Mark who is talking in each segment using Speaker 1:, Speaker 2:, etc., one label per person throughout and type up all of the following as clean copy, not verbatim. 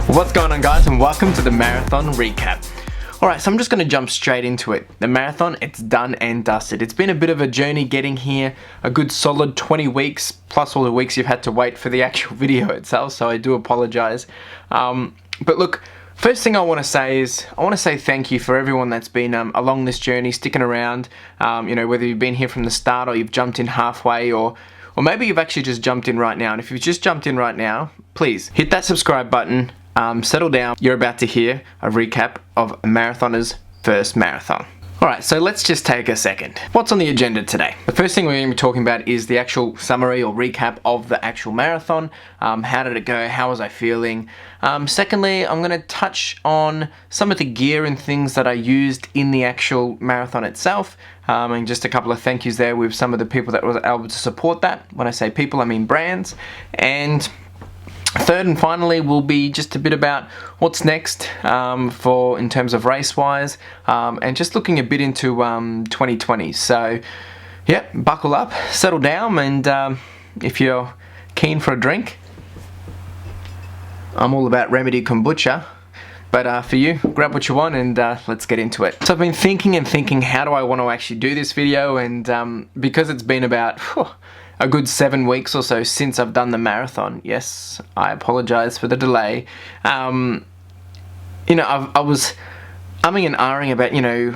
Speaker 1: What's going on, guys, and welcome to the marathon recap. Alright, so I'm just going to jump straight into it. The marathon, it's done and dusted. It's been a bit of a journey getting here, a good solid 20 weeks, plus all the weeks you've had to wait for the actual video itself, so I do apologize. But look, first thing I want to say is, I want to say thank you for everyone that's been along this journey, sticking around, whether you've been here from the start or you've jumped in halfway, or maybe you've actually just jumped in right now. And if you've just jumped in right now, please hit that subscribe button. Settle down. You're about to hear a recap of a marathoner's first marathon. Alright, so let's just take a second. What's on the agenda today? The first thing we're going to be talking about is the actual summary or recap of the actual marathon. How did it go? How was I feeling? Secondly, I'm going to touch on some of the gear and things that I used in the actual marathon itself. And just a couple of thank yous there with some of the people that were able to support that. When I say people, I mean brands. And third and finally will be just a bit about what's next in terms of race-wise, and just looking a bit into 2020. So, yeah, buckle up, settle down, and if you're keen for a drink, I'm all about Remedy Kombucha. But for you, grab what you want and let's get into it. So I've been thinking, how do I want to actually do this video? And because it's been about a good 7 weeks or so since I've done the marathon. Yes, I apologize for the delay. I was umming and ahhing about,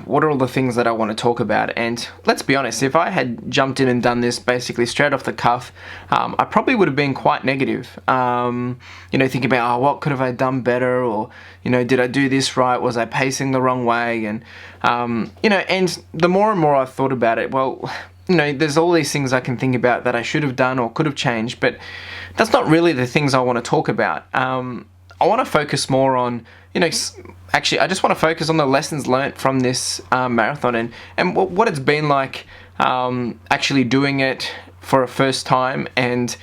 Speaker 1: what are all the things that I want to talk about. And let's be honest, if I had jumped in and done this basically straight off the cuff, I probably would have been quite negative. Thinking about, what could have I done better? Or, did I do this right? Was I pacing the wrong way? And, and the more and more I've thought about it, well, there's all these things I can think about that I should have done or could have changed, but that's not really the things I want to talk about. I want to focus more on, actually, I just want to focus on the lessons learnt from this marathon and what it's been like actually doing it for a first time, and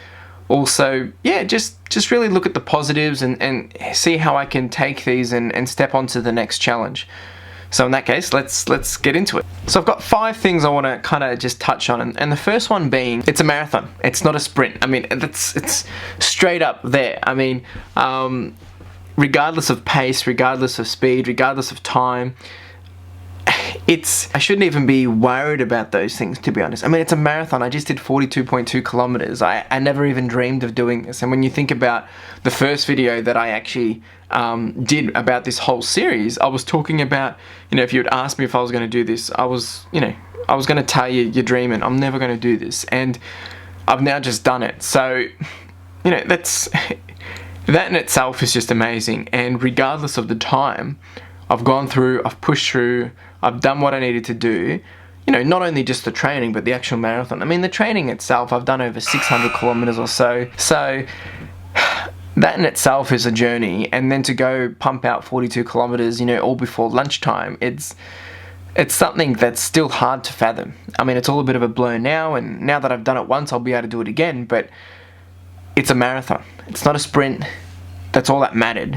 Speaker 1: also, yeah, just really look at the positives and see how I can take these and step on to the next challenge. So in that case, let's get into it. So I've got 5 things I want to kind of just touch on, and the first one being, it's a marathon. It's not a sprint. I mean, it's straight up there. I mean, regardless of pace, regardless of speed, regardless of time, I shouldn't even be worried about those things, to be honest. I mean, it's a marathon. I just did 42.2 kilometers. I never even dreamed of doing this. And when you think about the first video that I actually did about this whole series, I was talking about, if you had asked me if I was going to do this, I was going to tell you, you're dreaming. I'm never going to do this. And I've now just done it. So, that in itself is just amazing. And regardless of the time, I've gone through, I've pushed through, I've done what I needed to do, not only just the training, but the actual marathon. I mean, the training itself, I've done over 600 kilometers or so. So that in itself is a journey. And then to go pump out 42 kilometers, all before lunchtime, it's something that's still hard to fathom. I mean, it's all a bit of a blur now, and now that I've done it once, I'll be able to do it again, but it's a marathon. It's not a sprint. That's all that mattered,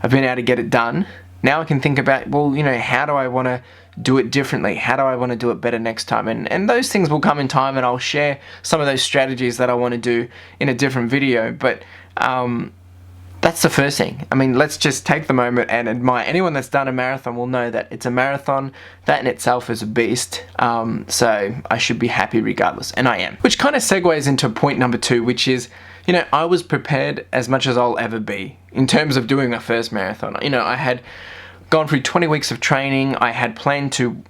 Speaker 1: I've been able to get it done. Now I can think about, well, how do I want to do it differently? How do I want to do it better next time? And those things will come in time, and I'll share some of those strategies that I want to do in a different video. But that's the first thing. I mean, let's just take the moment and admire. Anyone that's done a marathon will know that it's a marathon. That in itself is a beast. So I should be happy regardless, and I am. Which kind of segues into point number 2, which is, I was prepared as much as I'll ever be in terms of doing my first marathon. I had gone through 20 weeks of training. I had planned to,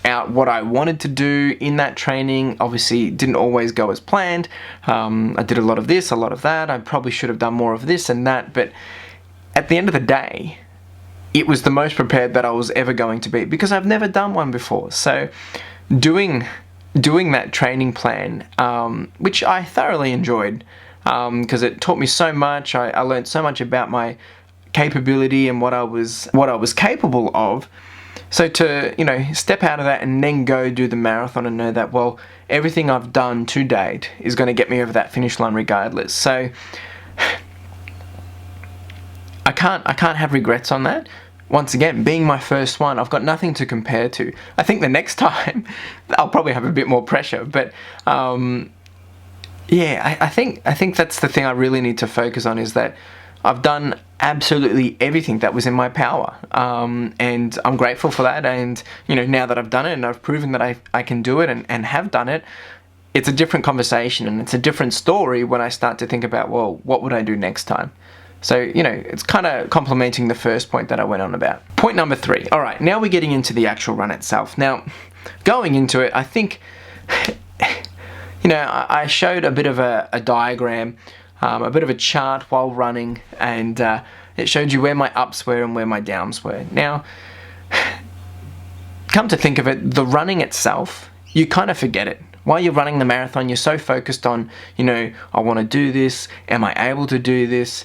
Speaker 1: out what I wanted to do in that training. Obviously, it didn't always go as planned. I did a lot of this, a lot of that. I probably should have done more of this and that. But at the end of the day, it was the most prepared that I was ever going to be, because I've never done one before. So doing that training plan, which I thoroughly enjoyed, because it taught me so much. I learned so much about my capability and what I was capable of. So to step out of that and then go do the marathon and know that, well, everything I've done to date is going to get me over that finish line regardless. So I can't have regrets on that. Once again, being my first one, I've got nothing to compare to. I think the next time I'll probably have a bit more pressure, but yeah, I think that's the thing I really need to focus on, is that I've done absolutely everything that was in my power, and I'm grateful for that. And now that I've done it and I've proven that I can do it and have done it, it's a different conversation and it's a different story when I start to think about, well, what would I do next time? So, it's kind of complementing the first point that I went on about. Point number 3. All right, now we're getting into the actual run itself. Now, going into it, I think, I showed a bit of a diagram, a bit of a chart while running, and it showed you where my ups were and where my downs were. Now, come to think of it, the running itself, you kind of forget it. While you're running the marathon, you're so focused on, I want to do this, am I able to do this?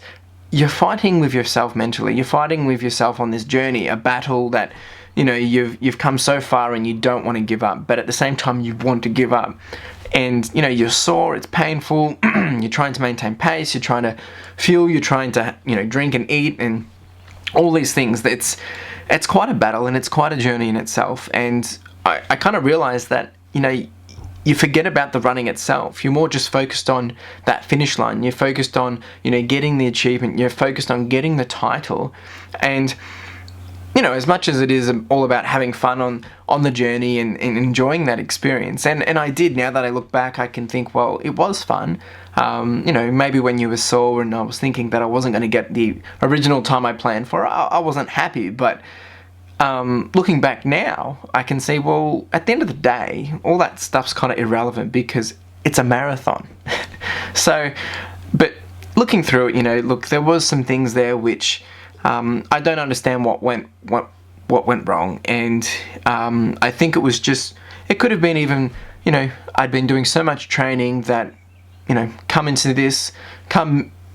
Speaker 1: You're fighting with yourself mentally. You're fighting with yourself on this journey, a battle that, you've come so far and you don't want to give up, but at the same time you want to give up. And, you're sore, it's painful, you're trying to maintain pace, you're trying to fuel, you're trying to, drink and eat and all these things. It's quite a battle and it's quite a journey in itself. And I kind of realized that, you forget about the running itself. You're more just focused on that finish line. You're focused on, getting the achievement. You're focused on getting the title. And, as much as it is all about having fun on the journey and enjoying that experience, and I did, now that I look back, I can think, well, it was fun. Maybe when you were sore and I was thinking that I wasn't going to get the original time I planned for, I wasn't happy, but looking back now, I can see, well, at the end of the day, all that stuff's kind of irrelevant because it's a marathon. So, but looking through it, look, there was some things there which I don't understand what went wrong, and I think it could have been even, I'd been doing so much training that, come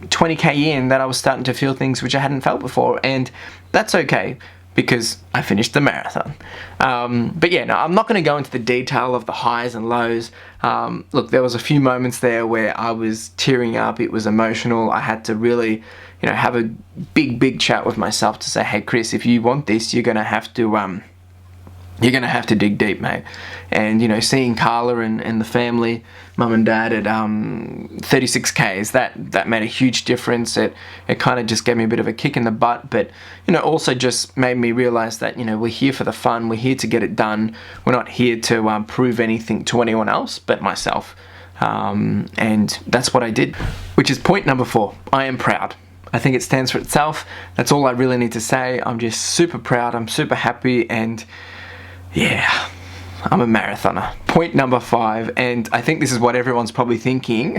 Speaker 1: 20k in, that I was starting to feel things which I hadn't felt before, and that's okay, because I finished the marathon. But yeah, no, I'm not going to go into the detail of the highs and lows. Look, there was a few moments there where I was tearing up, it was emotional, I had to really, have a big chat with myself to say, hey Chris, if you want this, you're going to have to dig deep, mate. And, seeing Carla and the family, mum and dad at 36Ks, that made a huge difference. It kind of just gave me a bit of a kick in the butt, but, also just made me realize that, we're here for the fun, we're here to get it done. We're not here to prove anything to anyone else but myself. And that's what I did, which is point number 4. I am proud. I think it stands for itself. That's all I really need to say. I'm just super proud, I'm super happy, and yeah, I'm a marathoner. Point number 5, and I think this is what everyone's probably thinking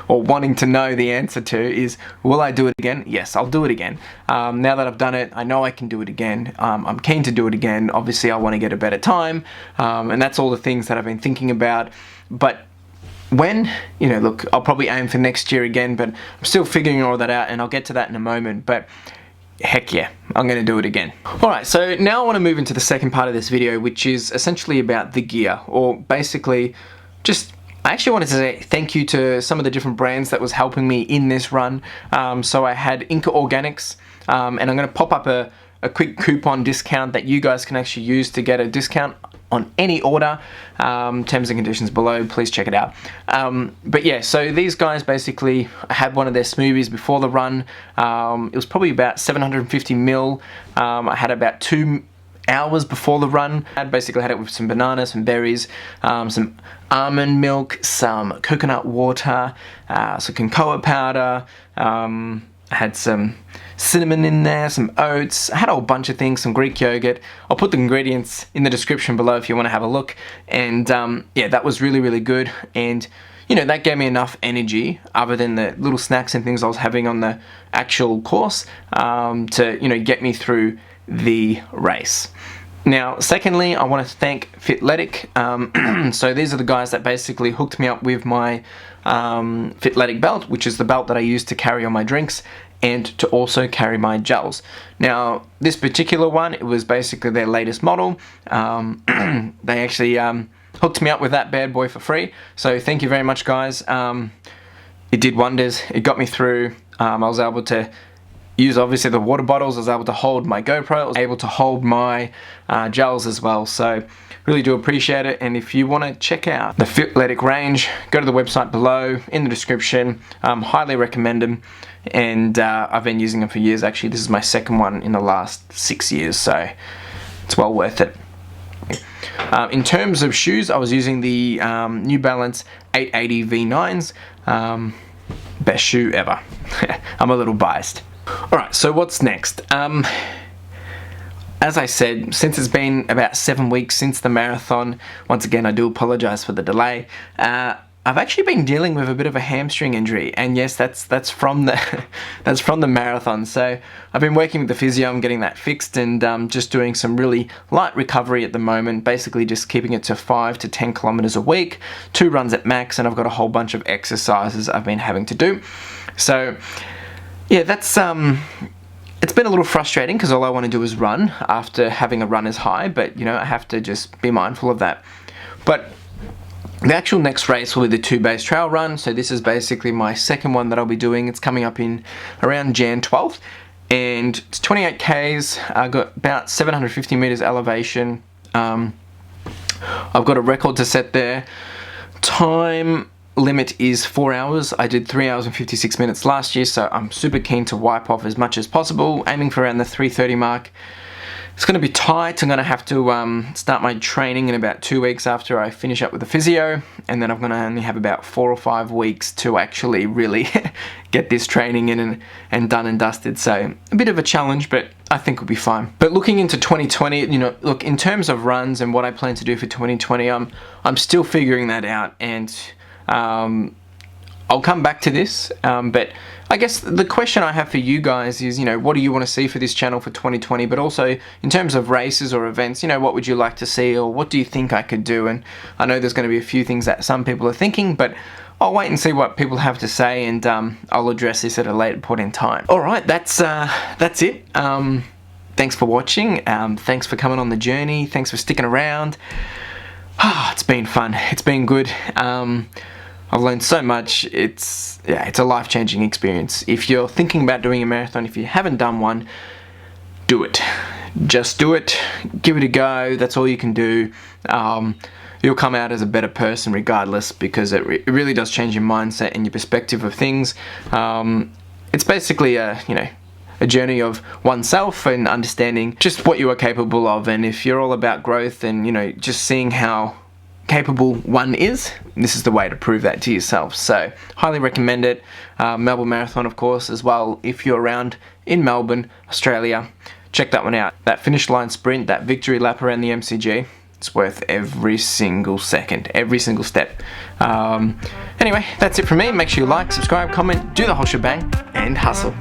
Speaker 1: or wanting to know the answer to, is, will I do it again? Yes, I'll do it again. Now that I've done it, I know I can do it again. I'm keen to do it again. Obviously, I want to get a better time, and that's all the things that I've been thinking about. But when, look, I'll probably aim for next year again, but I'm still figuring all that out, and I'll get to that in a moment. But heck yeah, I'm going to do it again. Alright, so now I want to move into the second part of this video, which is essentially about the gear, or basically just, I actually wanted to say thank you to some of the different brands that was helping me in this run. So I had Inca Organics, and I'm going to pop up a quick coupon discount that you guys can actually use to get a discount on any order. Terms and conditions below, please check it out. But yeah, so these guys, basically, I had one of their smoothies before the run. It was probably about 750 ml. I had about 2 hours before the run. I basically had it with some bananas, some berries, some almond milk, some coconut water, some cocoa powder, I had some cinnamon in there, some oats, I had a whole bunch of things, some Greek yogurt. I'll put the ingredients in the description below if you want to have a look. And yeah, that was really good. And that gave me enough energy, other than the little snacks and things I was having on the actual course, to get me through the race. Now, secondly, I want to thank Fitletic. So these are the guys that basically hooked me up with my Fitletic belt, which is the belt that I use to carry on my drinks and to also carry my gels. Now, this particular one, it was basically their latest model. They actually hooked me up with that bad boy for free. So thank you very much, guys. It did wonders. It got me through. I was able to use obviously the water bottles. I was able to hold my GoPro, I was able to hold my gels as well. So really do appreciate it. And if you want to check out the Fitletic range, go to the website below in the description. Highly recommend them, and I've been using them for years. Actually, this is my second one in the last 6 years, so it's well worth it. In terms of shoes, I was using the New Balance 880 V9s. Best shoe ever. I'm a little biased. Alright, so what's next? As I said, since it's been about 7 weeks since the marathon, once again I do apologise for the delay, I've actually been dealing with a bit of a hamstring injury, and yes, that's from the that's from the marathon. So I've been working with the physio, I'm getting that fixed, and just doing some really light recovery at the moment, basically just keeping it to 5 to 10 kilometers a week, 2 runs at max, and I've got a whole bunch of exercises I've been having to do. So yeah, that's it's been a little frustrating because all I want to do is run after having a runner's high, but you know, I have to just be mindful of that. But the actual next race will be the 2 base trail run. So this is basically my second one that I'll be doing. It's coming up in around Jan 12th, and it's 28 Ks. I've got about 750 meters elevation. I've got a record to set there. Time limit is 4 hours. I did 3 hours and 56 minutes last year, so I'm super keen to wipe off as much as possible, aiming for around the 3:30 mark. It's going to be tight. I'm going to have to start my training in about 2 weeks after I finish up with the physio, and then I'm going to only have about 4 or 5 weeks to actually really get this training in and done and dusted. So a bit of a challenge, but I think we'll be fine. But looking into 2020, you know, look, in terms of runs and what I plan to do for 2020, I'm still figuring that out, and I'll come back to this, but I guess the question I have for you guys is, you know, what do you want to see for this channel for 2020, but also in terms of races or events, you know, what would you like to see, or what do you think I could do? And I know there's going to be a few things that some people are thinking, but I'll wait and see what people have to say, and I'll address this at a later point in time. Alright, that's it. Thanks for watching, thanks for coming on the journey, thanks for sticking around. It's been fun, it's been good. I've learned so much. It's a life-changing experience. If you're thinking about doing a marathon, if you haven't done one, do it. Just do it. Give it a go. That's all you can do. You'll come out as a better person regardless, because it really does change your mindset and your perspective of things. It's basically a journey of oneself and understanding just what you are capable of. And if you're all about growth and, you know, just seeing how capable one is, this is the way to prove that to yourself. So highly recommend it. Melbourne Marathon, of course, as well. If you're around in Melbourne, Australia, check that one out. That finish line sprint, that victory lap around the MCG, it's worth every single second, every single step. Anyway, that's it from me. Make sure you like, subscribe, comment, do the whole shebang, and hustle.